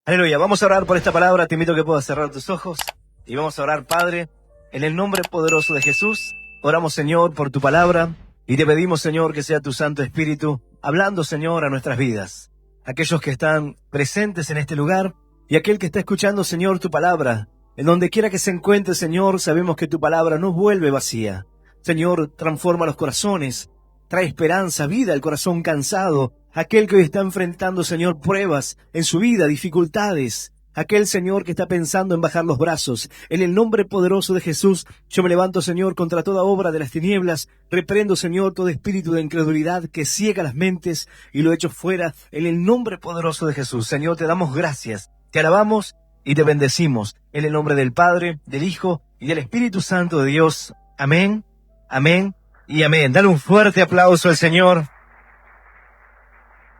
Aleluya, vamos a orar por esta palabra, te invito a que puedas cerrar tus ojos y vamos a orar, Padre, en el nombre poderoso de Jesús. Oramos, Señor, por tu palabra y te pedimos, Señor, que sea tu Santo Espíritu hablando, Señor, a nuestras vidas. Aquellos que están presentes en este lugar y aquel que está escuchando, Señor, tu palabra. En donde quiera que se encuentre, Señor, sabemos que tu palabra no vuelve vacía. Señor, transforma los corazones, trae esperanza, vida al corazón cansado. Aquel que hoy está enfrentando, Señor, pruebas en su vida, dificultades. Aquel, Señor, que está pensando en bajar los brazos. En el nombre poderoso de Jesús, yo me levanto, Señor, contra toda obra de las tinieblas. Reprendo, Señor, todo espíritu de incredulidad que ciega las mentes y lo echo fuera en el nombre poderoso de Jesús. Señor, te damos gracias, te alabamos y te bendecimos. En el nombre del Padre, del Hijo y del Espíritu Santo de Dios. Amén, amén y amén. Dale un fuerte aplauso al Señor.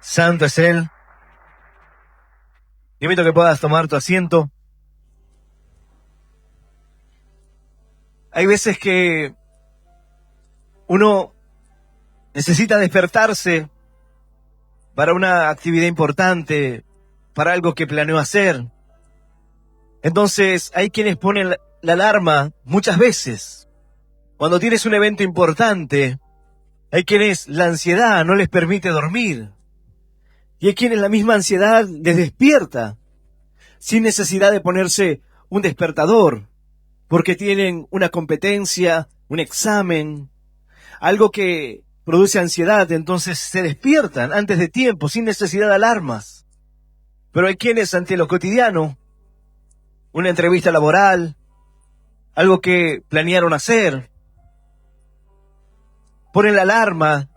Santo es Él. Te invito a que puedas tomar tu asiento. Hay veces que uno necesita despertarse para una actividad importante, para algo que planeó hacer. Entonces, hay quienes ponen la alarma muchas veces. Cuando tienes un evento importante, hay quienes la ansiedad no les permite dormir. Y hay quienes la misma ansiedad les despierta, sin necesidad de ponerse un despertador, porque tienen una competencia, un examen, algo que produce ansiedad, entonces se despiertan antes de tiempo, sin necesidad de alarmas. Pero hay quienes ante lo cotidiano, una entrevista laboral, algo que planearon hacer, ponen la alarma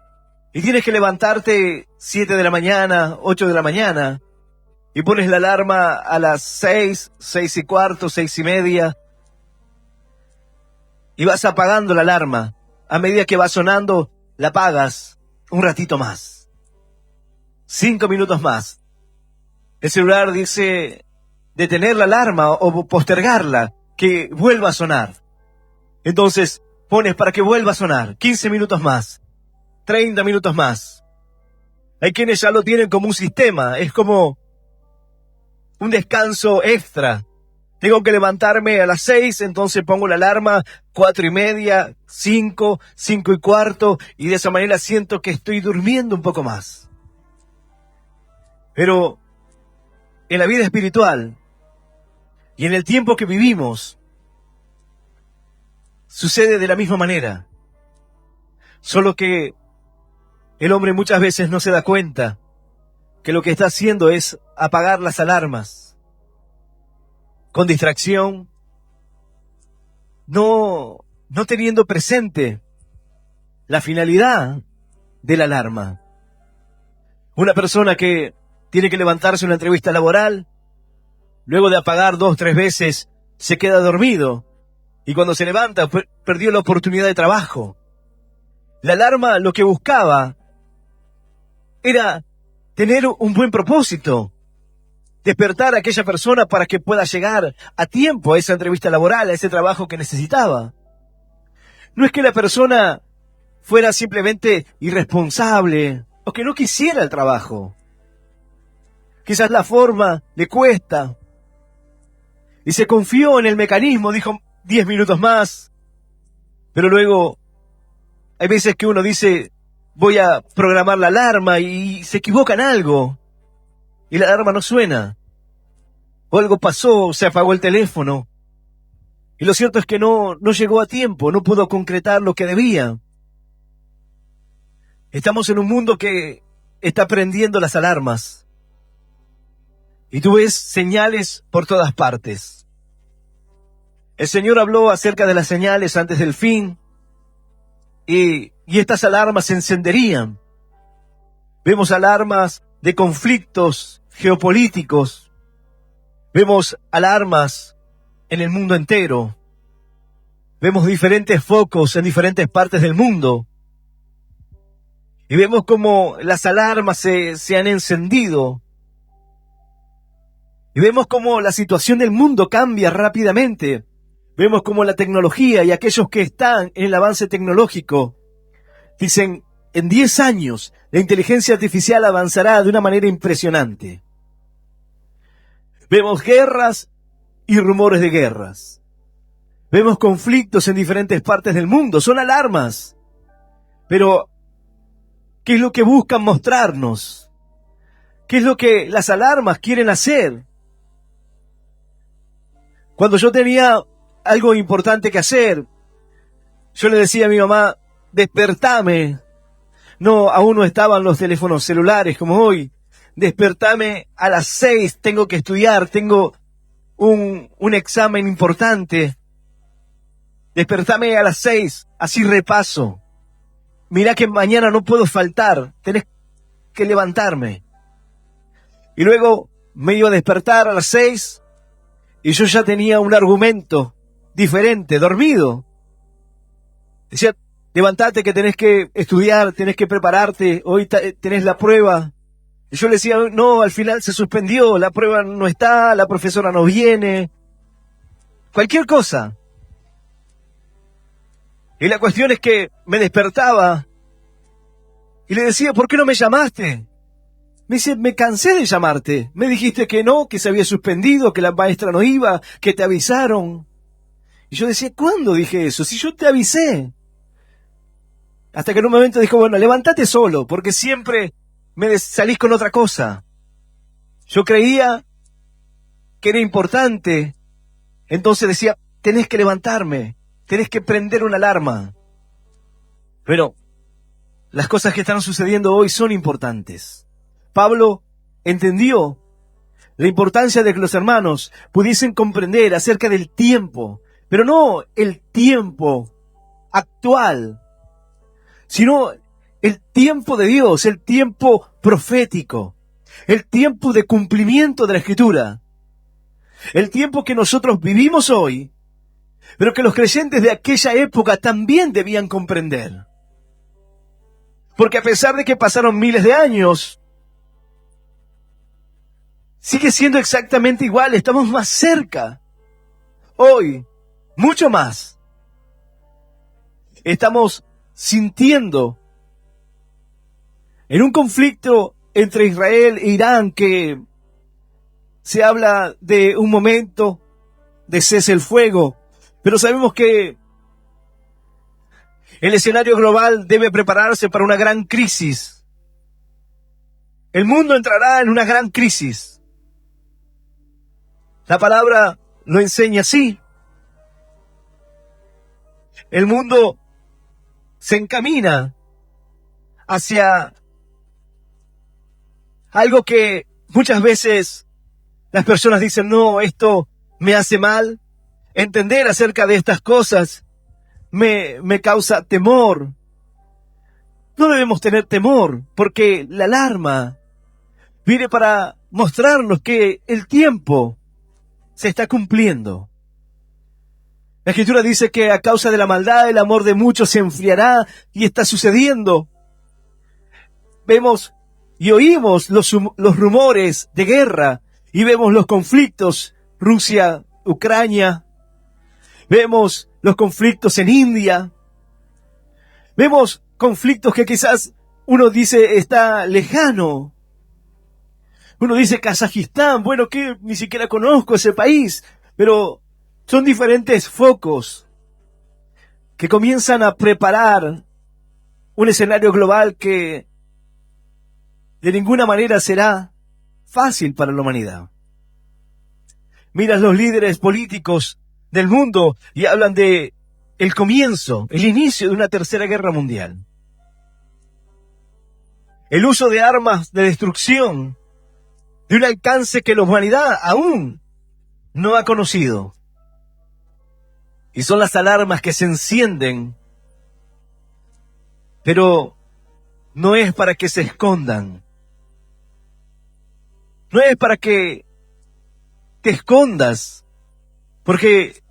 y tienes que levantarte 7 de la mañana, 8 de la mañana, y pones la alarma a las 6, 6 y cuarto, 6 y media, y vas apagando la alarma. A medida que va sonando, la apagas un ratito más, 5 minutos más. El celular dice detener la alarma o postergarla, que vuelva a sonar. Entonces pones para que vuelva a sonar, 15 minutos más, 30 minutos más. Hay quienes ya lo tienen como un sistema, es como un descanso extra. Tengo que levantarme a las 6, entonces pongo la alarma 4 y media, 5, 5 y cuarto, y de esa manera siento que estoy durmiendo un poco más. Pero en la vida espiritual y en el tiempo que vivimos, sucede de la misma manera. Solo que el hombre muchas veces no se da cuenta que lo que está haciendo es apagar las alarmas con distracción, no teniendo presente la finalidad de la alarma. Una persona que tiene que levantarse en una entrevista laboral, luego de apagar 2, 3 veces, se queda dormido y cuando se levanta perdió la oportunidad de trabajo. La alarma lo que buscaba era tener un buen propósito, despertar a aquella persona para que pueda llegar a tiempo a esa entrevista laboral, a ese trabajo que necesitaba. No es que la persona fuera simplemente irresponsable o que no quisiera el trabajo. Quizás la forma le cuesta y se confió en el mecanismo, dijo 10 minutos más, pero luego hay veces que uno dice voy a programar la alarma y se equivoca en algo y la alarma no suena, o algo pasó, se apagó el teléfono y lo cierto es que no llegó a tiempo, no pudo concretar lo que debía. Estamos en un mundo que está prendiendo las alarmas y tú ves señales por todas partes. El Señor habló acerca de las señales antes del fin y estas alarmas se encenderían. Vemos alarmas de conflictos geopolíticos. Vemos alarmas en el mundo entero. Vemos diferentes focos en diferentes partes del mundo. Y vemos cómo las alarmas se han encendido. Y vemos cómo la situación del mundo cambia rápidamente. Vemos cómo la tecnología y aquellos que están en el avance tecnológico dicen, en 10 años la inteligencia artificial avanzará de una manera impresionante. Vemos guerras y rumores de guerras. Vemos conflictos en diferentes partes del mundo. Son alarmas. Pero, ¿qué es lo que buscan mostrarnos? ¿Qué es lo que las alarmas quieren hacer? Cuando yo tenía algo importante que hacer, yo le decía a mi mamá, despertame. No, aún no estaban los teléfonos celulares como hoy. Despertame a las 6, tengo que estudiar, tengo un examen importante. Despertame a las 6, así repaso. Mirá que mañana no puedo faltar, tenés que levantarme. Y luego me iba a despertar a las 6 y yo ya tenía un argumento diferente, dormido. Decía, levantate que tenés que estudiar, tenés que prepararte, hoy tenés la prueba. Y yo le decía, no, al final se suspendió, la prueba no está, la profesora no viene. Cualquier cosa. Y la cuestión es que me despertaba y le decía, ¿por qué no me llamaste? Me dice, me cansé de llamarte. Me dijiste que no, que se había suspendido, que la maestra no iba, que te avisaron. Y yo decía, ¿cuándo dije eso? Si yo te avisé. Hasta que en un momento dijo, bueno, levántate solo, porque siempre salís con otra cosa. Yo creía que era importante. Entonces decía, tenés que levantarme, tenés que prender una alarma. Pero las cosas que están sucediendo hoy son importantes. Pablo entendió la importancia de que los hermanos pudiesen comprender acerca del tiempo, pero no el tiempo actual, sino el tiempo de Dios, el tiempo profético, el tiempo de cumplimiento de la Escritura, el tiempo que nosotros vivimos hoy, pero que los creyentes de aquella época también debían comprender. Porque a pesar de que pasaron miles de años, sigue siendo exactamente igual, estamos más cerca. Hoy, mucho más. Estamos sintiendo en un conflicto entre Israel e Irán que se habla de un momento de cese el fuego, pero sabemos que el escenario global debe prepararse para una gran crisis. El mundo entrará en una gran crisis. La palabra lo enseña así. El mundo se encamina hacia algo que muchas veces las personas dicen, no, esto me hace mal. Entender acerca de estas cosas me causa temor. No debemos tener temor, porque la alarma viene para mostrarnos que el tiempo se está cumpliendo. La Escritura dice que a causa de la maldad el amor de muchos se enfriará y está sucediendo. Vemos y oímos los rumores de guerra y vemos los conflictos Rusia, Ucrania. Vemos los conflictos en India. Vemos conflictos que quizás uno dice está lejano. Uno dice Kazajistán, bueno, que ni siquiera conozco ese país, pero son diferentes focos que comienzan a preparar un escenario global que de ninguna manera será fácil para la humanidad. Miras los líderes políticos del mundo y hablan de el comienzo, el inicio de una tercera guerra mundial. El uso de armas de destrucción de un alcance que la humanidad aún no ha conocido. Y son las alarmas que se encienden, pero no es para que se escondan. No es para que te escondas, porque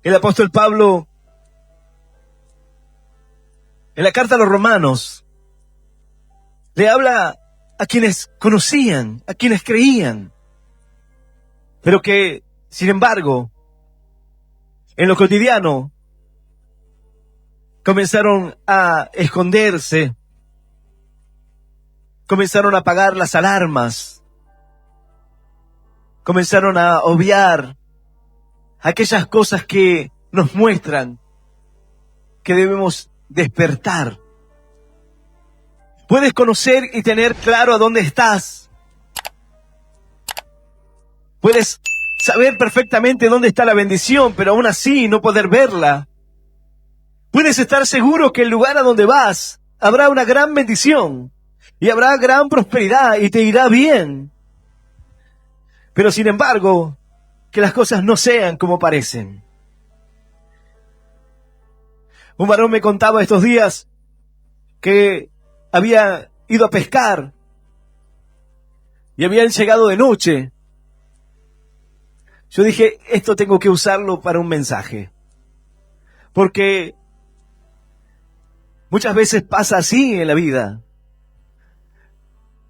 el apóstol Pablo, en la carta a los Romanos, le habla a quienes conocían, a quienes creían, pero que, sin embargo, en lo cotidiano, comenzaron a esconderse, comenzaron a apagar las alarmas, comenzaron a obviar aquellas cosas que nos muestran que debemos despertar. Puedes conocer y tener claro a dónde estás. Puedes saber perfectamente dónde está la bendición, pero aún así no poder verla. Puedes estar seguro que el lugar a donde vas habrá una gran bendición y habrá gran prosperidad y te irá bien. Pero sin embargo, que las cosas no sean como parecen. Un varón me contaba estos días que había ido a pescar y habían llegado de noche. Yo dije, esto tengo que usarlo para un mensaje. Porque muchas veces pasa así en la vida.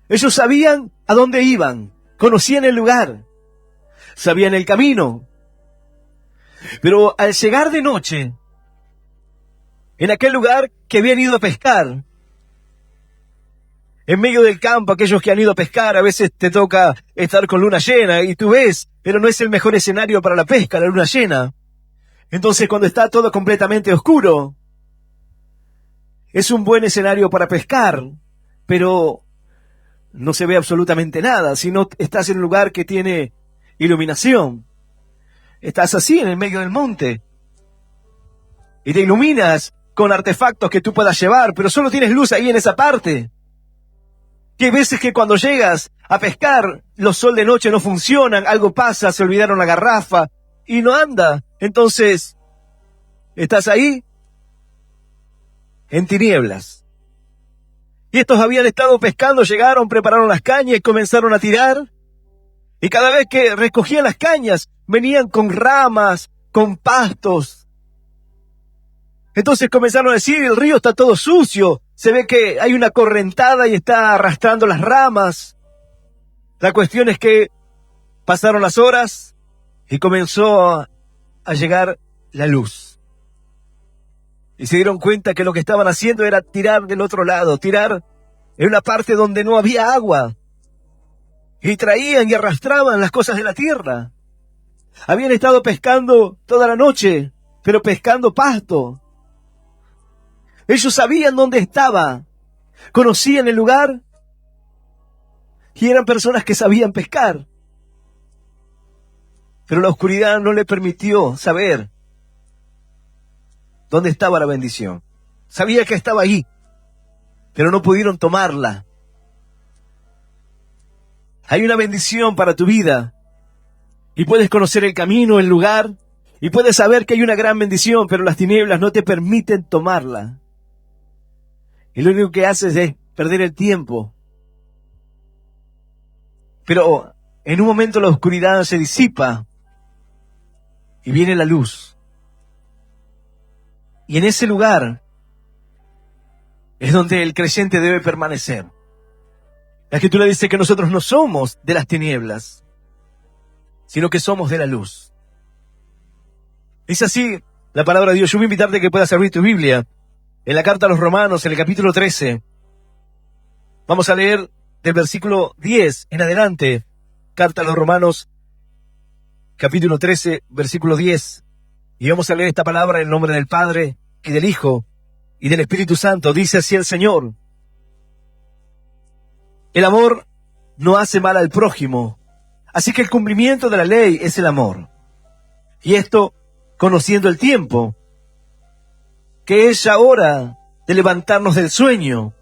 Ellos sabían a dónde iban, conocían el lugar, sabían el camino. Pero al llegar de noche, en aquel lugar que habían ido a pescar, en medio del campo, aquellos que han ido a pescar, a veces te toca estar con luna llena y tú ves, pero no es el mejor escenario para la pesca, la luna llena. Entonces cuando está todo completamente oscuro, es un buen escenario para pescar, pero no se ve absolutamente nada, si no estás en un lugar que tiene iluminación. Estás así en el medio del monte y te iluminas con artefactos que tú puedas llevar, pero solo tienes luz ahí en esa parte. Que hay veces que cuando llegas a pescar, los sol de noche no funcionan, algo pasa, se olvidaron la garrafa y no anda. Entonces, estás ahí en tinieblas. Y estos habían estado pescando, llegaron, prepararon las cañas y comenzaron a tirar. Y cada vez que recogían las cañas, venían con ramas, con pastos. Entonces comenzaron a decir, el río está todo sucio, se ve que hay una correntada y está arrastrando las ramas. La cuestión es que pasaron las horas y comenzó a llegar la luz. Y se dieron cuenta que lo que estaban haciendo era tirar del otro lado, tirar en una parte donde no había agua. Y traían y arrastraban las cosas de la tierra. Habían estado pescando toda la noche, pero pescando pasto. Ellos sabían dónde estaba, conocían el lugar y eran personas que sabían pescar. Pero la oscuridad no le permitió saber dónde estaba la bendición. Sabía que estaba ahí, pero no pudieron tomarla. Hay una bendición para tu vida y puedes conocer el camino, el lugar, y puedes saber que hay una gran bendición, pero las tinieblas no te permiten tomarla. Y lo único que haces es perder el tiempo. Pero en un momento la oscuridad se disipa y viene la luz. Y en ese lugar es donde el creyente debe permanecer. La Escritura dice que nosotros no somos de las tinieblas, sino que somos de la luz. Es así la palabra de Dios. Yo voy a invitarte a que puedas abrir tu Biblia en la carta a los Romanos, en el capítulo 13. Vamos a leer del versículo 10 en adelante. Carta a los Romanos, capítulo 13, versículo 10. Y vamos a leer esta palabra en el nombre del Padre, y del Hijo, y del Espíritu Santo. Dice así el Señor: el amor no hace mal al prójimo, así que el cumplimiento de la ley es el amor. Y esto, conociendo el tiempo, que es ya hora de levantarnos del sueño,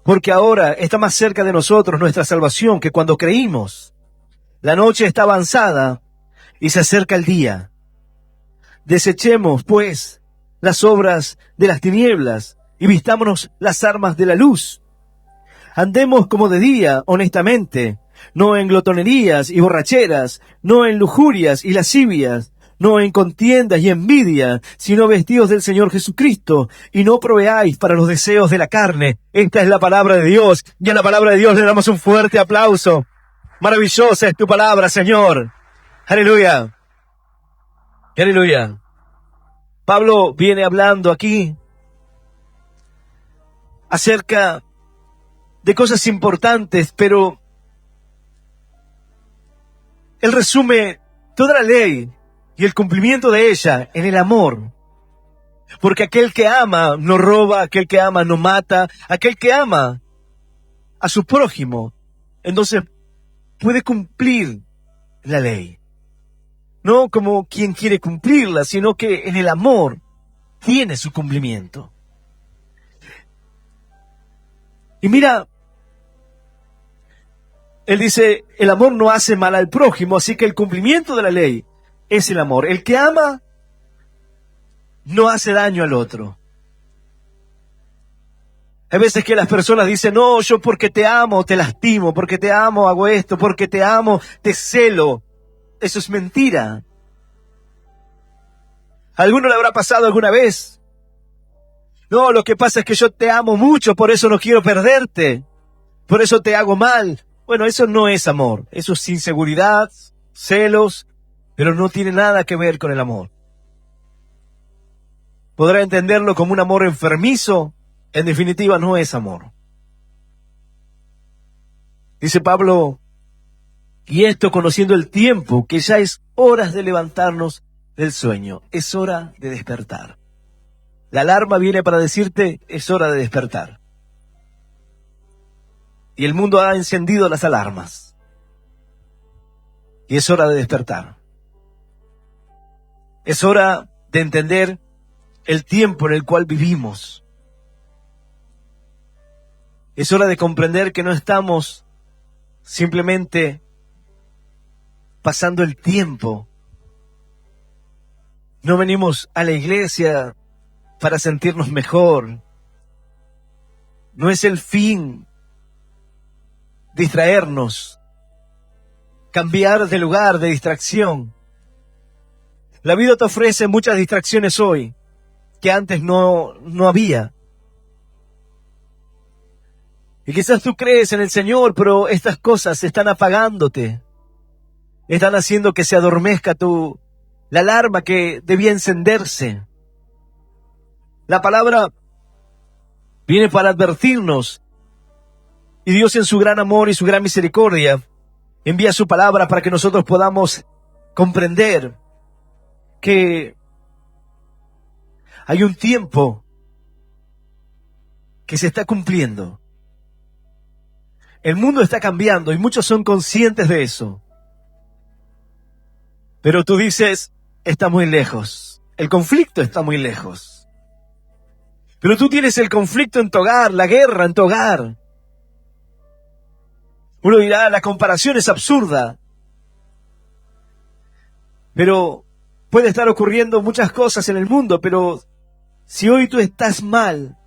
porque ahora está más cerca de nosotros nuestra salvación que cuando creímos. La noche está avanzada y se acerca el día. Desechemos, pues, las obras de las tinieblas y vistámonos las armas de la luz. Andemos como de día, honestamente, no en glotonerías y borracheras, no en lujurias y lascivias, no en contiendas y envidia, sino vestidos del Señor Jesucristo, y no proveáis para los deseos de la carne. Esta es la palabra de Dios, y a la palabra de Dios le damos un fuerte aplauso. Maravillosa es tu palabra, Señor. Aleluya. Aleluya. Pablo viene hablando aquí acerca de cosas importantes, pero Él resume toda la ley y el cumplimiento de ella en el amor. Porque aquel que ama no roba, aquel que ama no mata, aquel que ama a su prójimo, entonces puede cumplir la ley. No como quien quiere cumplirla, sino que en el amor tiene su cumplimiento. Y mira, él dice, el amor no hace mal al prójimo, así que el cumplimiento de la ley es el amor. El que ama no hace daño al otro. Hay veces que las personas dicen, no, yo porque te amo te lastimo, porque te amo hago esto, porque te amo te celo. Eso es mentira. ¿A alguno le habrá pasado alguna vez? No, lo que pasa es que yo te amo mucho, por eso no quiero perderte. Por eso te hago mal. Bueno, eso no es amor. Eso es inseguridad, celos, pero no tiene nada que ver con el amor. Podrá entenderlo como un amor enfermizo. En definitiva, no es amor. Dice Pablo, y esto conociendo el tiempo, que ya es horas de levantarnos del sueño. Es hora de despertar. La alarma viene para decirte, es hora de despertar. Y el mundo ha encendido las alarmas. Y es hora de despertar. Es hora de entender el tiempo en el cual vivimos. Es hora de comprender que no estamos simplemente pasando el tiempo. No venimos a la iglesia para sentirnos mejor. No es el fin distraernos, cambiar de lugar, de distracción. La vida te ofrece muchas distracciones hoy que antes no había. Y quizás tú crees en el Señor, pero estas cosas están apagándote. Están haciendo que se adormezca la alarma que debía encenderse. La palabra viene para advertirnos. Y Dios en su gran amor y su gran misericordia envía su palabra para que nosotros podamos comprender que hay un tiempo que se está cumpliendo. El mundo está cambiando y muchos son conscientes de eso. Pero tú dices, está muy lejos. El conflicto está muy lejos. Pero tú tienes el conflicto en tu hogar, la guerra en tu hogar. Uno dirá, la comparación es absurda. Pero puede estar ocurriendo muchas cosas en el mundo, pero si hoy tú estás mal,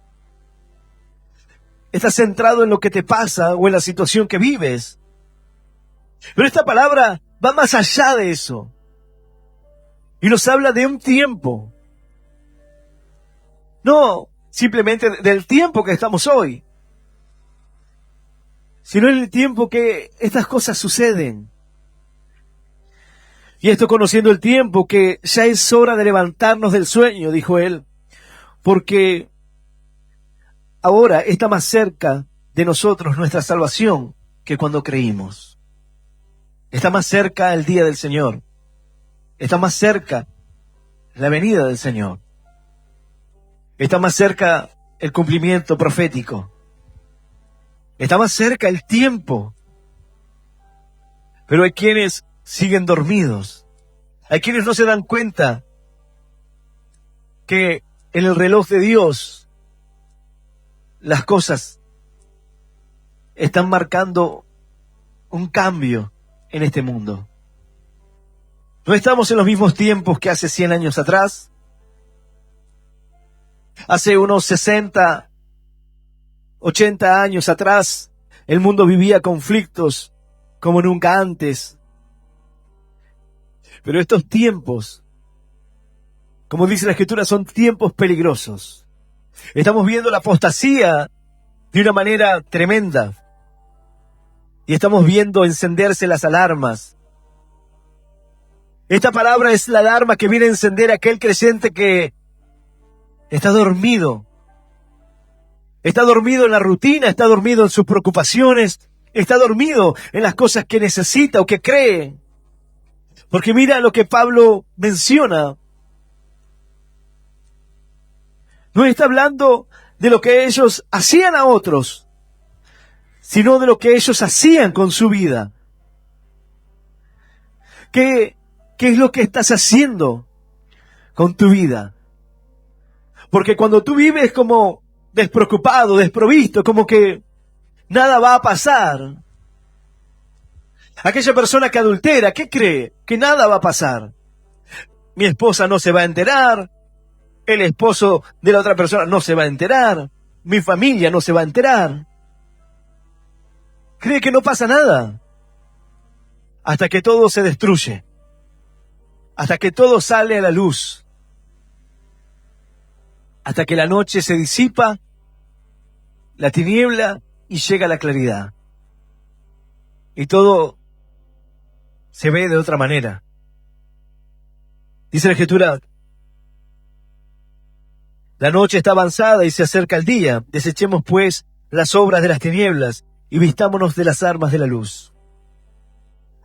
estás centrado en lo que te pasa o en la situación que vives. Pero esta palabra va más allá de eso. Y nos habla de un tiempo. No simplemente del tiempo que estamos hoy, sino en el tiempo que estas cosas suceden. Y esto conociendo el tiempo, que ya es hora de levantarnos del sueño, dijo él, porque ahora está más cerca de nosotros nuestra salvación que cuando creímos. Está más cerca el día del Señor. Está más cerca la venida del Señor. Está más cerca el cumplimiento profético. Está más cerca el tiempo. Pero hay quienes siguen dormidos. Hay quienes no se dan cuenta que en el reloj de Dios las cosas están marcando un cambio en este mundo. No estamos en los mismos tiempos que hace 100 años atrás. Hace unos 60, 80 años atrás, el mundo vivía conflictos como nunca antes. Pero estos tiempos, como dice la Escritura, son tiempos peligrosos. Estamos viendo la apostasía de una manera tremenda. Y estamos viendo encenderse las alarmas. Esta palabra es la alarma que viene a encender a aquel creyente que está dormido. Está dormido en la rutina, está dormido en sus preocupaciones, está dormido en las cosas que necesita o que cree. Porque mira lo que Pablo menciona. No está hablando de lo que ellos hacían a otros, sino de lo que ellos hacían con su vida. ¿Qué es lo que estás haciendo con tu vida? Porque cuando tú vives como despreocupado, desprovisto, como que nada va a pasar. Aquella persona que adultera, ¿qué cree? Que nada va a pasar. Mi esposa no se va a enterar, el esposo de la otra persona no se va a enterar, mi familia no se va a enterar. Cree que no pasa nada. Hasta que todo se destruye. Hasta que todo sale a la luz. Hasta que la noche se disipa, la tiniebla y llega la claridad. Y todo se ve de otra manera. Dice la Escritura, la noche está avanzada y se acerca el día. Desechemos pues las obras de las tinieblas y vistámonos de las armas de la luz.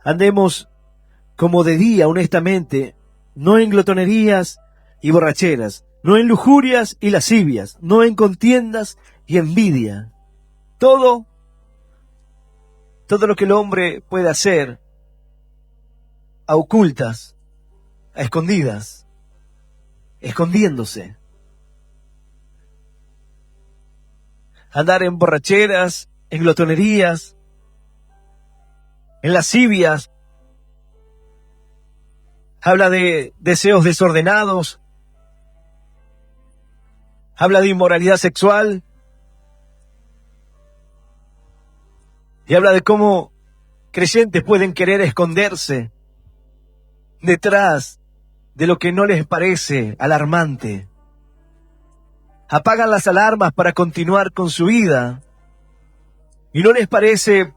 Andemos como de día honestamente, no en glotonerías y borracheras, no en lujurias y lascivias, no en contiendas y envidia. Todo lo que el hombre puede hacer a ocultas, a escondidas, escondiéndose. Andar en borracheras, en glotonerías, en lascivias. Habla de deseos desordenados. Habla de inmoralidad sexual. Y habla de cómo creyentes pueden querer esconderse detrás de lo que no les parece alarmante. Apagan las alarmas para continuar con su vida. Y no les parece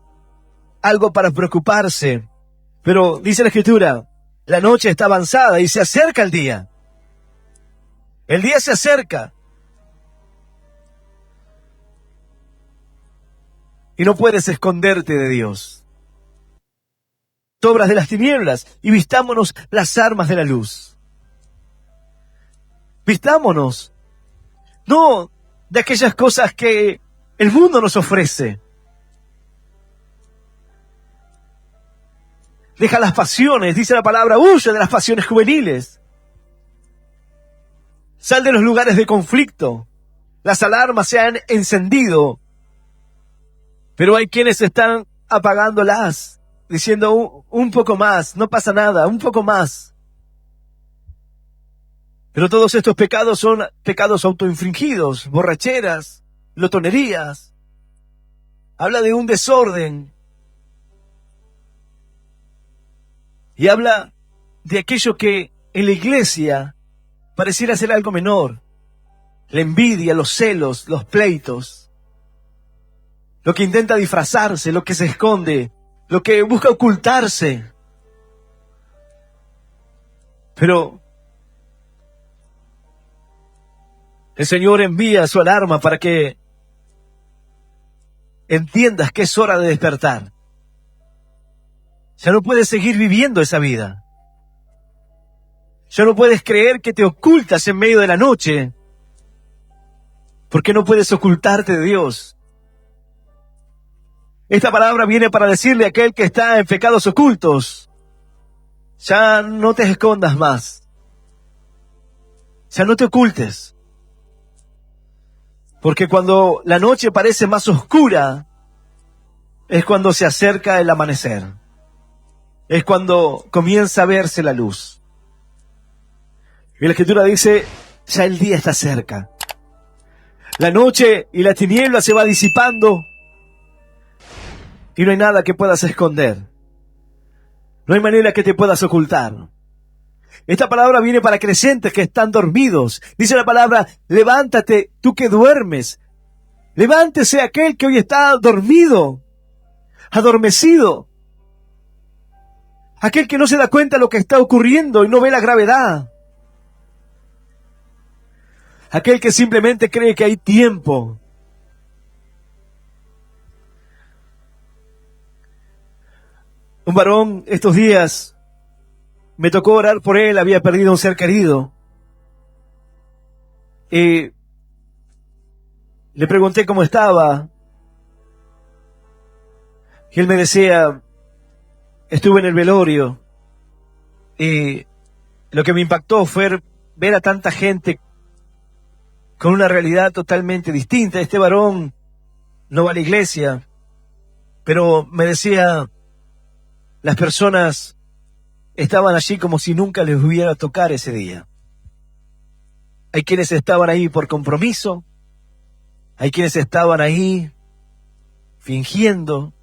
algo para preocuparse. Pero dice la Escritura, la noche está avanzada y se acerca el día. El día se acerca. Y no puedes esconderte de Dios. Obras de las tinieblas y vistámonos las armas de la luz. Vistámonos, no de aquellas cosas que el mundo nos ofrece. Deja las pasiones, dice la palabra, huye de las pasiones juveniles. Sal de los lugares de conflicto. Las alarmas se han encendido, pero hay quienes están apagándolas, diciendo un poco más, no pasa nada, un poco más. Pero todos estos pecados son pecados autoinfringidos, borracheras, glotonerías. Habla de un desorden. Y habla de aquello que en la iglesia pareciera ser algo menor. La envidia, los celos, los pleitos. Lo que intenta disfrazarse, lo que se esconde, lo que busca ocultarse. Pero el Señor envía su alarma para que entiendas que es hora de despertar. Ya no puedes seguir viviendo esa vida. Ya no puedes creer que te ocultas en medio de la noche, porque no puedes ocultarte de Dios. Esta palabra viene para decirle a aquel que está en pecados ocultos, ya no te escondas más. Ya no te ocultes. Porque cuando la noche parece más oscura, es cuando se acerca el amanecer. Es cuando comienza a verse la luz. Y la Escritura dice, ya el día está cerca. La noche y la tiniebla se va disipando y no hay nada que puedas esconder. No hay manera que te puedas ocultar. Esta palabra viene para creyentes que están dormidos. Dice la palabra, levántate, tú que duermes. Levántese aquel que hoy está dormido, adormecido. Aquel que no se da cuenta de lo que está ocurriendo y no ve la gravedad. Aquel que simplemente cree que hay tiempo. Un varón estos días me tocó orar por él, había perdido un ser querido. Y le pregunté cómo estaba. Y él me decía, estuve en el velorio. Y lo que me impactó fue ver a tanta gente con una realidad totalmente distinta. Este varón no va a la iglesia, pero me decía, las personas estaban allí como si nunca les hubiera tocado ese día. Hay quienes estaban ahí por compromiso, hay quienes estaban ahí fingiendo,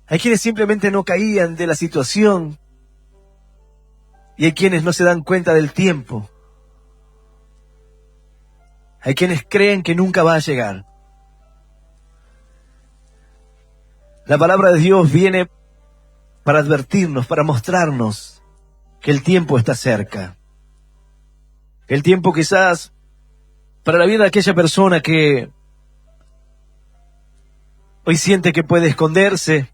hay quienes simplemente no caían de la situación y hay quienes no se dan cuenta del tiempo. Hay quienes creen que nunca va a llegar. La palabra de Dios viene para advertirnos, para mostrarnos que el tiempo está cerca. El tiempo quizás para la vida de aquella persona que hoy siente que puede esconderse,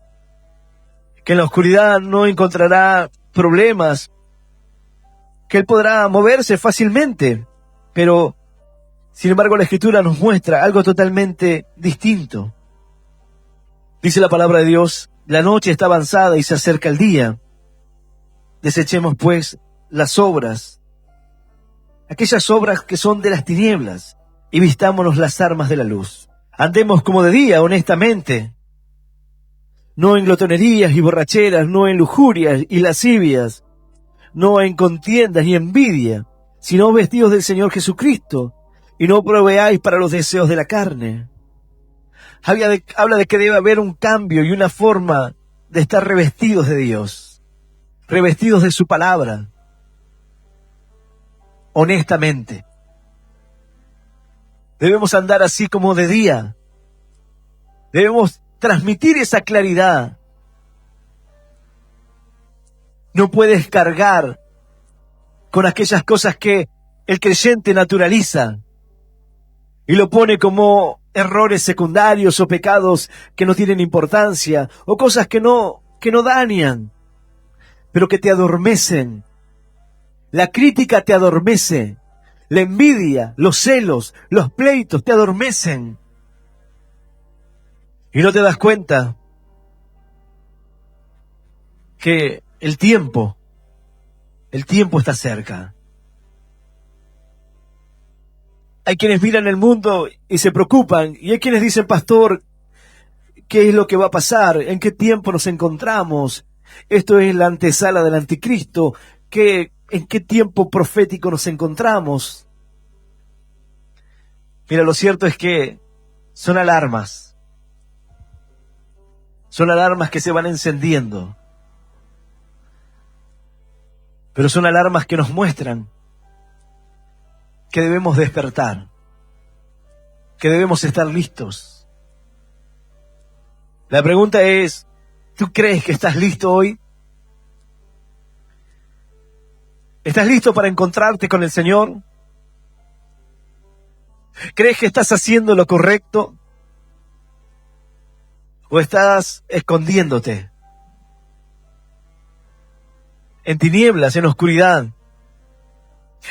que en la oscuridad no encontrará problemas, que él podrá moverse fácilmente, pero sin embargo la Escritura nos muestra algo totalmente distinto. Dice la palabra de Dios, la noche está avanzada y se acerca el día. Desechemos pues las obras, aquellas obras que son de las tinieblas, y vistámonos las armas de la luz. Andemos como de día, honestamente, no en glotonerías y borracheras, no en lujurias y lascivias, no en contiendas ni envidia, sino vestidos del Señor Jesucristo, y no proveáis para los deseos de la carne. Habla de que debe haber un cambio y una forma de estar revestidos de Dios, revestidos de su palabra, honestamente. Debemos andar así como de día. Debemos transmitir esa claridad. No puedes cargar con aquellas cosas que el creyente naturaliza y lo pone como errores secundarios o pecados que no tienen importancia o cosas que no dañan, pero que te adormecen. La crítica te adormece, la envidia, los celos, los pleitos te adormecen. Y no te das cuenta que el tiempo está cerca. Hay quienes miran el mundo y se preocupan, y hay quienes dicen, pastor, ¿qué es lo que va a pasar? ¿En qué tiempo nos encontramos? Esto es la antesala del anticristo. ¿En qué tiempo profético nos encontramos? Mira, lo cierto es que son alarmas. Son alarmas que se van encendiendo. Pero son alarmas que nos muestran que debemos despertar, que debemos estar listos. La pregunta es, ¿tú crees que estás listo hoy? ¿Estás listo para encontrarte con el Señor? ¿Crees que estás haciendo lo correcto? ¿O estás escondiéndote en tinieblas, en oscuridad,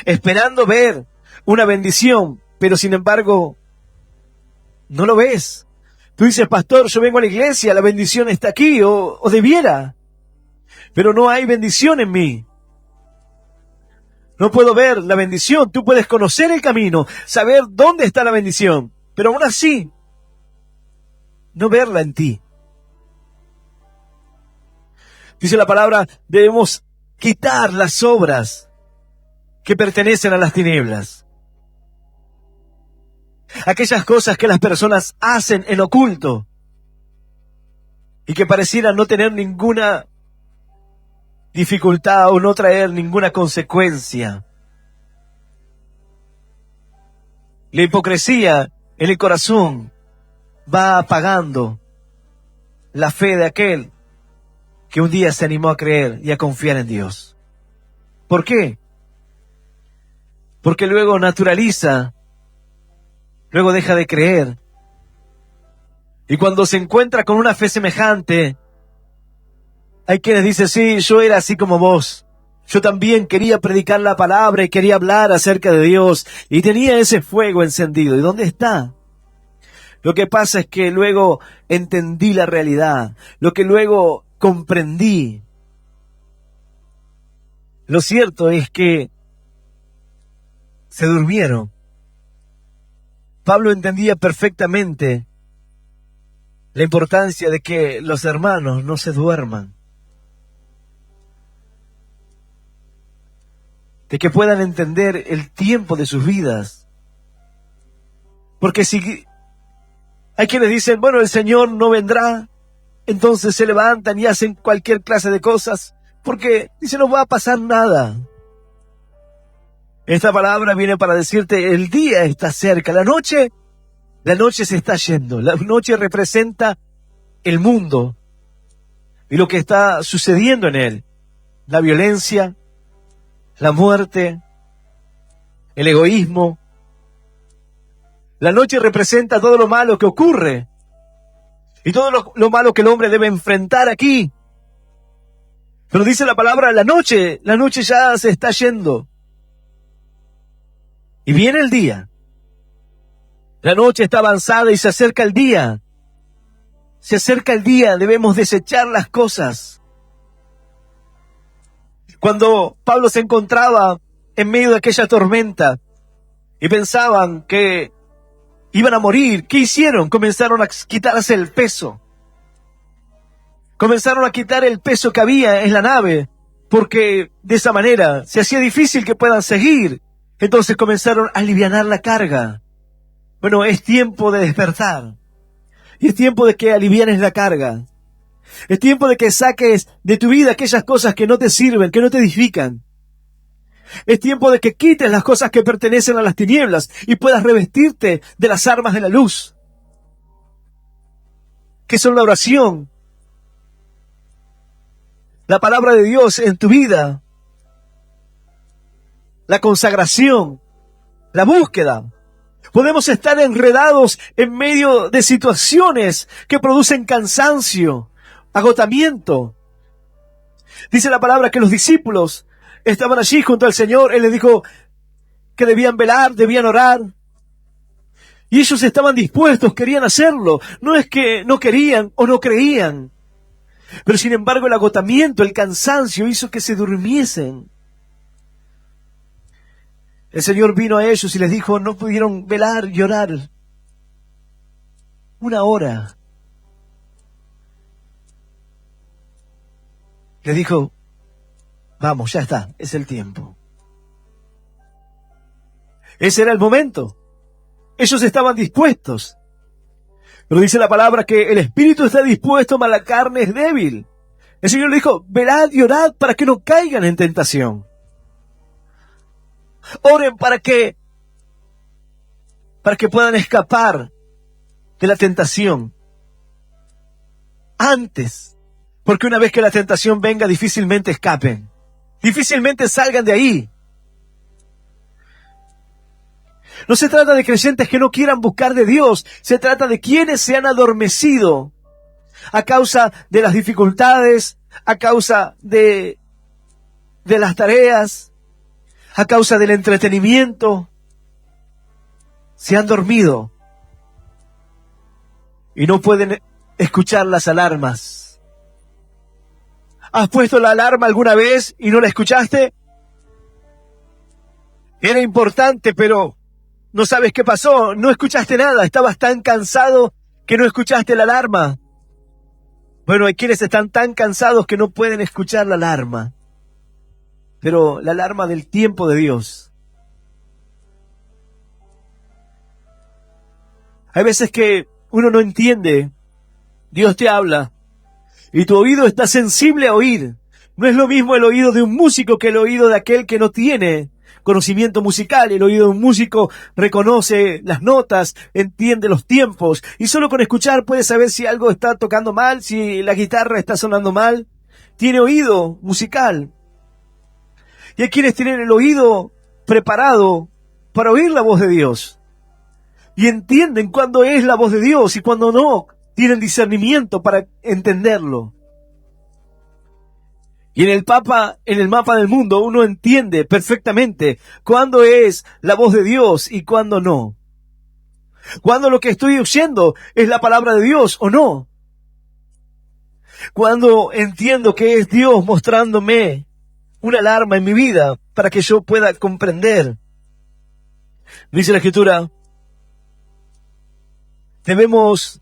esperando ver una bendición, pero sin embargo no lo ves? Tú dices, pastor, yo vengo a la iglesia, la bendición está aquí, o debiera, pero no hay bendición en mí. No puedo ver la bendición. Tú puedes conocer el camino, saber dónde está la bendición, pero aún así no verla en ti. Dice la palabra, debemos quitar las obras que pertenecen a las tinieblas. Aquellas cosas que las personas hacen en oculto y que parecieran no tener ninguna dificultad o no traer ninguna consecuencia. La hipocresía en el corazón va apagando la fe de aquel que un día se animó a creer y a confiar en Dios. ¿Por qué? Porque luego naturaliza, luego deja de creer. Y cuando se encuentra con una fe semejante, hay quienes dicen, sí, yo era así como vos. Yo también quería predicar la palabra y quería hablar acerca de Dios y tenía ese fuego encendido. ¿Y dónde está? Lo que pasa es que luego entendí la realidad, lo que luego comprendí. Lo cierto es que se durmieron. Pablo entendía perfectamente la importancia de que los hermanos no se duerman, de que puedan entender el tiempo de sus vidas. Porque si hay quienes dicen, bueno, el Señor no vendrá, entonces se levantan y hacen cualquier clase de cosas, porque dice, no va a pasar nada. Esta palabra viene para decirte, el día está cerca, la noche se está yendo, la noche representa el mundo y lo que está sucediendo en él, la violencia, la muerte, el egoísmo. La noche representa todo lo malo que ocurre y todo lo malo que el hombre debe enfrentar aquí. Pero dice la palabra, la noche ya se está yendo. Y viene el día. La noche está avanzada y se acerca el día. Se acerca el día, debemos desechar las cosas. Cuando Pablo se encontraba en medio de aquella tormenta y pensaban que iban a morir, ¿qué hicieron? Comenzaron a quitarse el peso. Comenzaron a quitar el peso que había en la nave, porque de esa manera se hacía difícil que puedan seguir. Entonces comenzaron a alivianar la carga. Bueno, es tiempo de despertar. Y es tiempo de que alivianes la carga. Es tiempo de que saques de tu vida aquellas cosas que no te sirven, que no te edifican. Es tiempo de que quites las cosas que pertenecen a las tinieblas y puedas revestirte de las armas de la luz, que son la oración, la palabra de Dios en tu vida, la consagración, la búsqueda. Podemos estar enredados en medio de situaciones que producen cansancio, agotamiento. Dice la palabra que los discípulos estaban allí junto al Señor. Él les dijo que debían velar, debían orar. Y ellos estaban dispuestos, querían hacerlo. No es que no querían o no creían. Pero sin embargo el agotamiento, el cansancio hizo que se durmiesen. El Señor vino a ellos y les dijo, no pudieron velar y orar 1 hora. Les dijo, vamos, ya está, es el tiempo. Ese era el momento. Ellos estaban dispuestos. Pero dice la palabra que el espíritu está dispuesto, mas la carne es débil. El Señor le dijo, velad y orad para que no caigan en tentación. Oren para que puedan escapar de la tentación antes. Porque una vez que la tentación venga, difícilmente escapen. Difícilmente salgan de ahí. No se trata de creyentes que no quieran buscar de Dios. Se trata de quienes se han adormecido a causa de las dificultades, a causa de las tareas, a causa del entretenimiento. Se han dormido y no pueden escuchar las alarmas. ¿Has puesto la alarma alguna vez y no la escuchaste? Era importante, pero no sabes qué pasó, no escuchaste nada, estabas tan cansado que no escuchaste la alarma. Bueno, hay quienes están tan cansados que no pueden escuchar la alarma. Pero la alarma del tiempo de Dios. Hay veces que uno no entiende, Dios te habla y tu oído está sensible a oír. No es lo mismo el oído de un músico que el oído de aquel que no tiene conocimiento musical. El oído de un músico reconoce las notas, entiende los tiempos y solo con escuchar puede saber si algo está tocando mal, si la guitarra está sonando mal. Tiene oído musical. Y hay quienes tienen el oído preparado para oír la voz de Dios. Y entienden cuándo es la voz de Dios y cuándo no. Tienen discernimiento para entenderlo. Y en el mapa del mundo, uno entiende perfectamente cuándo es la voz de Dios y cuándo no. Cuándo lo que estoy oyendo es la palabra de Dios o no. Cuando entiendo que es Dios mostrándome una alarma en mi vida para que yo pueda comprender. Dice la Escritura, debemos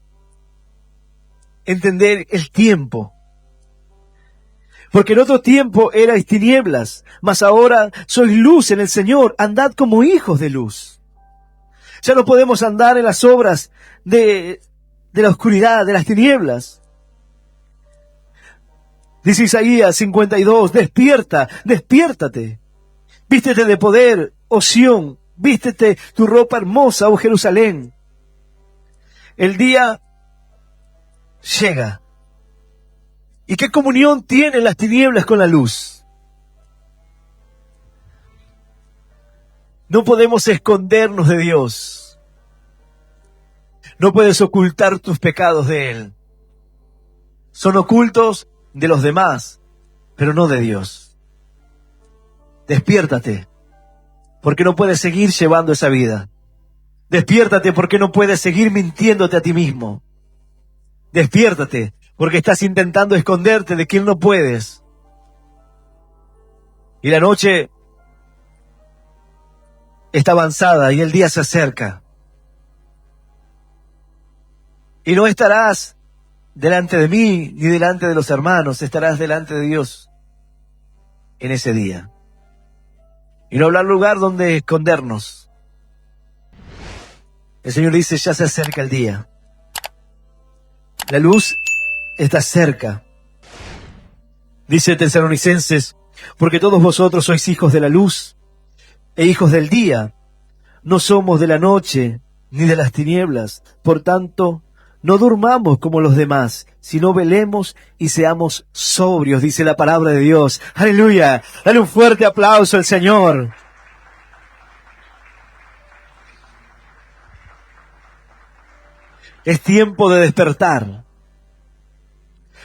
entender el tiempo. Porque en otro tiempo erais tinieblas, mas ahora sois luz en el Señor. Andad como hijos de luz. Ya no podemos andar en las obras de la oscuridad, de las tinieblas. Dice Isaías 52, despierta, despiértate. Vístete de poder, oh Sión, vístete tu ropa hermosa, oh Jerusalén. El día llega. ¿Y qué comunión tienen las tinieblas con la luz? No podemos escondernos de Dios. No puedes ocultar tus pecados de Él. Son ocultos de los demás, pero no de Dios. Despiértate, porque no puedes seguir llevando esa vida. Despiértate porque no puedes seguir mintiéndote a ti mismo. Despiértate porque estás intentando esconderte de quien no puedes. Y la noche está avanzada y el día se acerca. Y no estarás delante de mí ni delante de los hermanos, estarás delante de Dios en ese día. Y no habrá lugar donde escondernos. El Señor dice, ya se acerca el día. La luz está cerca. Dice Tesalonicenses, porque todos vosotros sois hijos de la luz e hijos del día. No somos de la noche ni de las tinieblas. Por tanto, no durmamos como los demás, sino velemos y seamos sobrios, dice la palabra de Dios. ¡Aleluya! Dale un fuerte aplauso al Señor. Es tiempo de despertar.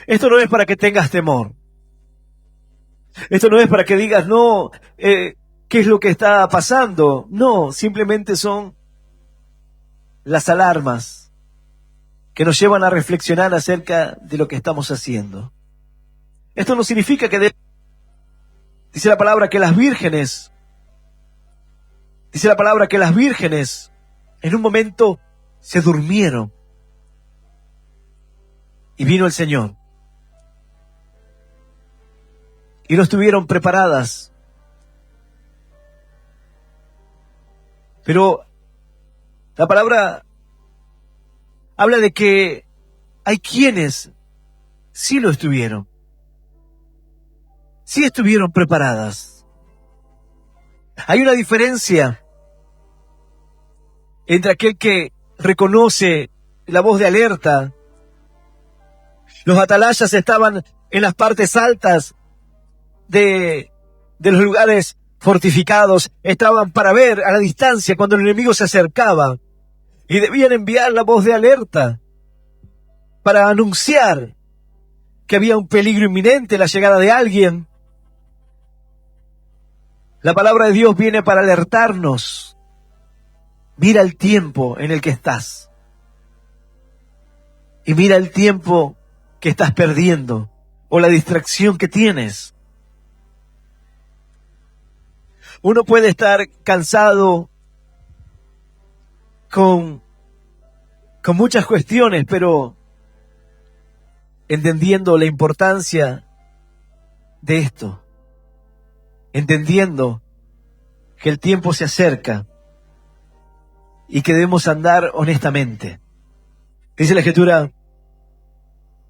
Esto no es para que tengas temor. Esto no es para que digas, no, ¿qué es lo que está pasando? No, simplemente son las alarmas que nos llevan a reflexionar acerca de lo que estamos haciendo. Esto no significa que dice la palabra que las vírgenes en un momento se durmieron y vino el Señor y no estuvieron preparadas. Pero la palabra habla de que hay quienes sí lo estuvieron. Sí estuvieron preparadas. Hay una diferencia entre aquel que reconoce la voz de alerta. Los atalayas estaban en las partes altas de los lugares fortificados. Estaban para ver a la distancia cuando el enemigo se acercaba. Y debían enviar la voz de alerta para anunciar que había un peligro inminente, la llegada de alguien. La palabra de Dios viene para alertarnos. Mira el tiempo en el que estás. Y mira el tiempo que estás perdiendo o la distracción que tienes. Uno puede estar cansado con muchas cuestiones, pero entendiendo la importancia de esto, entendiendo que el tiempo se acerca y que debemos andar honestamente. Dice la Escritura,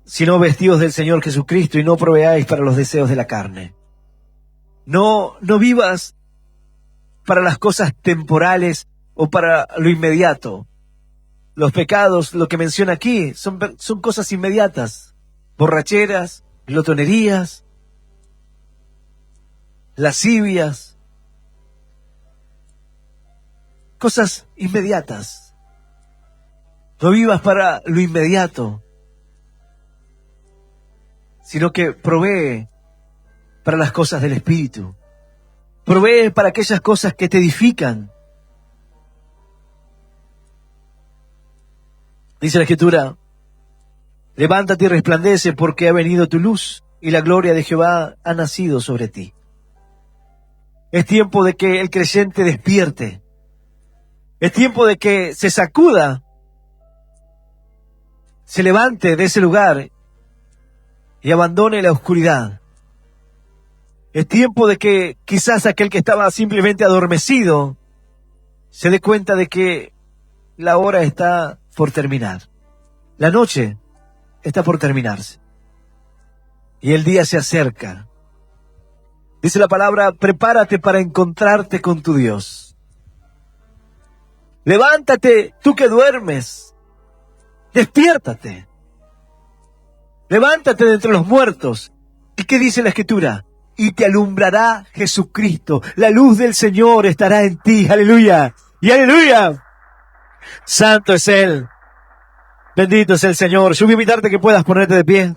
sino vestidos del Señor Jesucristo y no proveáis para los deseos de la carne. No vivas para las cosas temporales o para lo inmediato. Los pecados, lo que menciona aquí, son cosas inmediatas. Borracheras, glotonerías, lascivias. Cosas inmediatas. No vivas para lo inmediato, sino que provee para las cosas del Espíritu. Provee para aquellas cosas que te edifican. Dice la Escritura, levántate y resplandece porque ha venido tu luz y la gloria de Jehová ha nacido sobre ti. Es tiempo de que el creyente despierte. Es tiempo de que se sacuda, se levante de ese lugar y abandone la oscuridad. Es tiempo de que quizás aquel que estaba simplemente adormecido se dé cuenta de que la hora está por terminar. La noche está por terminarse. Y el día se acerca. Dice la palabra, prepárate para encontrarte con tu Dios. Levántate, tú que duermes. Despiértate. Levántate de entre los muertos. ¿Y qué dice la Escritura? Y te alumbrará Jesucristo. La luz del Señor estará en ti. Aleluya. Y aleluya. Santo es Él. Bendito es el Señor. Yo voy a invitarte que puedas ponerte de pie.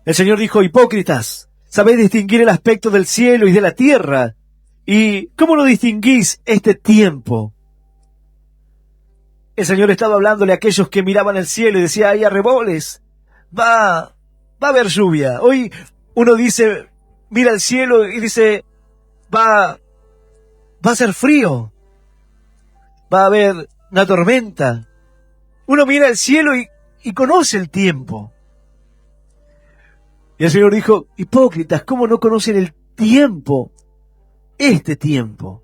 El Señor dijo, hipócritas, sabéis distinguir el aspecto del cielo y de la tierra. ¿Y cómo no distinguís este tiempo? El Señor estaba hablándole a aquellos que miraban el cielo y decía, hay arreboles, va a haber lluvia. Hoy uno dice, mira el cielo y dice, va a ser frío, va a haber una tormenta. Uno mira el cielo y conoce el tiempo. Y el Señor dijo, hipócritas, ¿cómo no conocen el tiempo? Este tiempo.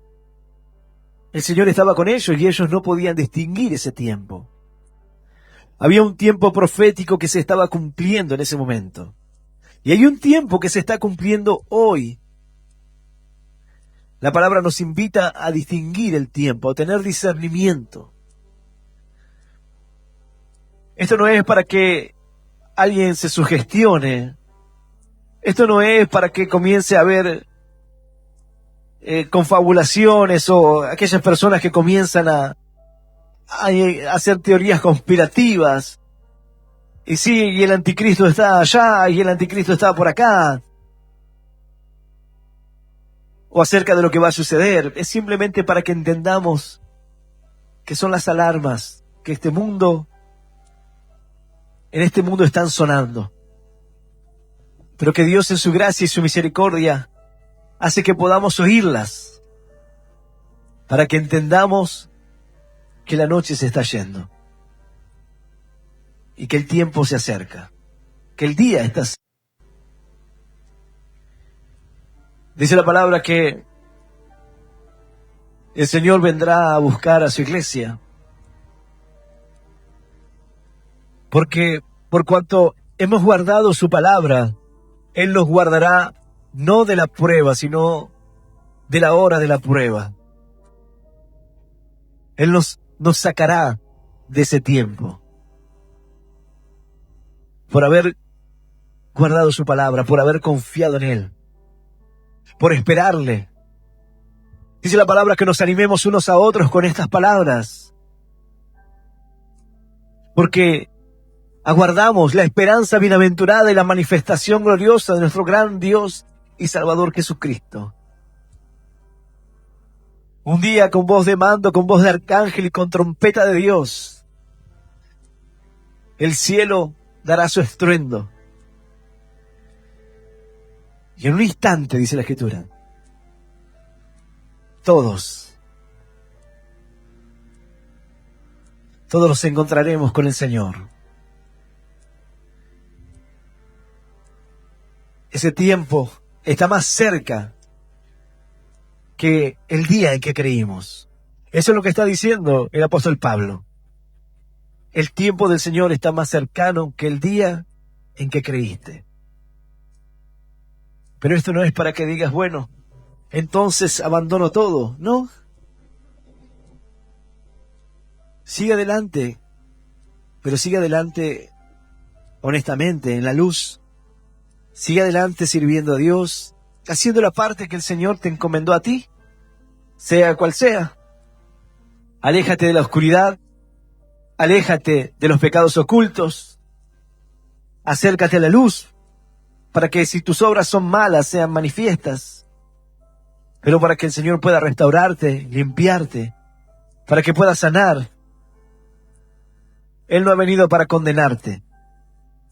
El Señor estaba con ellos y ellos no podían distinguir ese tiempo. Había un tiempo profético que se estaba cumpliendo en ese momento. Y hay un tiempo que se está cumpliendo hoy. La palabra nos invita a distinguir el tiempo, a tener discernimiento. Esto no es para que alguien se sugestione. Esto no es para que comience a haber confabulaciones o aquellas personas que comienzan a hacer teorías conspirativas. Y sí, y el anticristo está allá, y el anticristo está por acá. O acerca de lo que va a suceder. Es simplemente para que entendamos que son las alarmas que en este mundo están sonando. Pero que Dios en su gracia y su misericordia hace que podamos oírlas para que entendamos que la noche se está yendo y que el tiempo se acerca, que el día está cerca. Dice la palabra que el Señor vendrá a buscar a su iglesia, porque por cuanto hemos guardado su palabra, Él nos guardará no de la prueba, sino de la hora de la prueba. Él nos sacará de ese tiempo. Por haber guardado su palabra, por haber confiado en Él, por esperarle. Dice la palabra que nos animemos unos a otros con estas palabras. Porque aguardamos la esperanza bienaventurada y la manifestación gloriosa de nuestro gran Dios y Salvador Jesucristo. Un día con voz de mando, con voz de arcángel y con trompeta de Dios, el cielo dará su estruendo. Y en un instante, dice la Escritura, todos nos encontraremos con el Señor. Ese tiempo está más cerca que el día en que creímos. Eso es lo que está diciendo el apóstol Pablo. El tiempo del Señor está más cercano que el día en que creíste. Pero esto no es para que digas, bueno, entonces abandono todo. No. Sigue adelante, pero sigue adelante honestamente, en la luz. Sigue adelante sirviendo a Dios, haciendo la parte que el Señor te encomendó a ti, sea cual sea. Aléjate de la oscuridad, aléjate de los pecados ocultos, acércate a la luz, para que si tus obras son malas sean manifiestas, pero para que el Señor pueda restaurarte, limpiarte, para que pueda sanar. Él no ha venido para condenarte,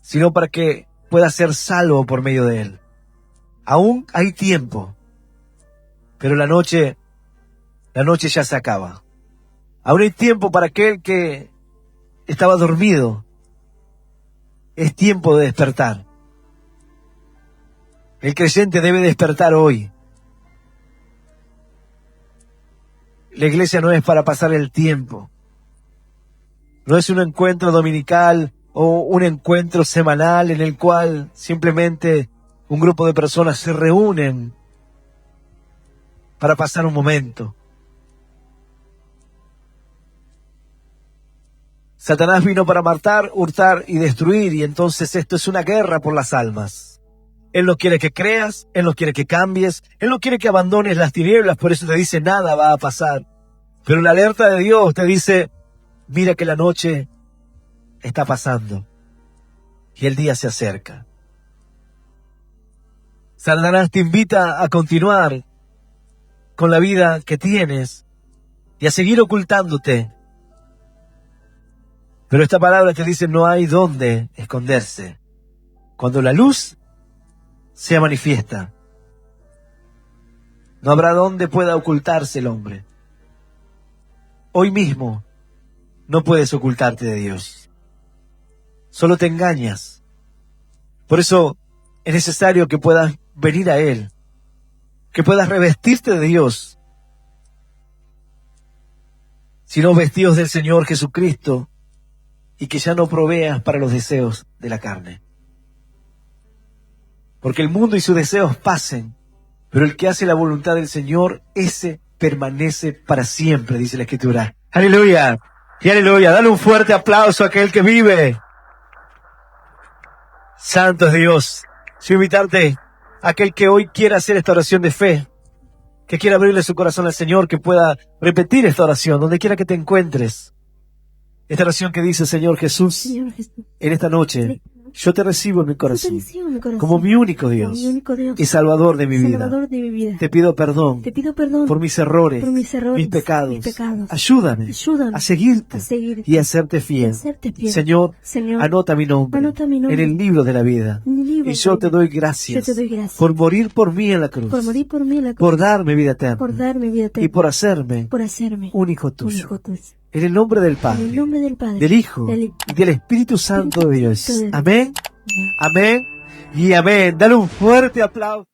sino para que puedas ser salvo por medio de Él. Aún hay tiempo, pero la noche ya se acaba. Aún hay tiempo para aquel que estaba dormido. Es tiempo de despertar. El creyente debe despertar hoy. La iglesia no es para pasar el tiempo. No es un encuentro dominical o un encuentro semanal en el cual simplemente un grupo de personas se reúnen para pasar un momento. Satanás vino para matar, hurtar y destruir, y entonces esto es una guerra por las almas. Él no quiere que creas, Él no quiere que cambies, Él no quiere que abandones las tinieblas, por eso te dice nada va a pasar. Pero la alerta de Dios te dice, mira que la noche está pasando y el día se acerca. Satanás te invita a continuar con la vida que tienes y a seguir ocultándote. Pero esta palabra te dice, no hay dónde esconderse. Cuando la luz sea manifiesta, no habrá dónde pueda ocultarse el hombre. Hoy mismo no puedes ocultarte de Dios. Solo te engañas. Por eso es necesario que puedas venir a Él, que puedas revestirte de Dios, sino vestidos del Señor Jesucristo, y que ya no proveas para los deseos de la carne. Porque el mundo y sus deseos pasen, pero el que hace la voluntad del Señor, ese permanece para siempre, dice la Escritura. ¡Aleluya! Y aleluya, dale un fuerte aplauso a aquel que vive. Santo es Dios. Quiero invitarte a aquel que hoy quiera hacer esta oración de fe, que quiera abrirle su corazón al Señor, que pueda repetir esta oración, donde quiera que te encuentres. Esta oración que dice, Señor Jesús, en esta noche, yo te recibo en mi corazón como mi único Dios y Salvador de mi vida. Te pido perdón por mis errores, mis pecados. Ayúdame a seguirte y a hacerte fiel. Señor, anota mi nombre en el libro de la vida. Y yo te doy gracias por morir por mí en la cruz, por darme vida eterna y por hacerme un hijo tuyo. En el nombre del Padre, del Hijo y del Espíritu Santo de Dios. Amén, amén y amén. Dale un fuerte aplauso.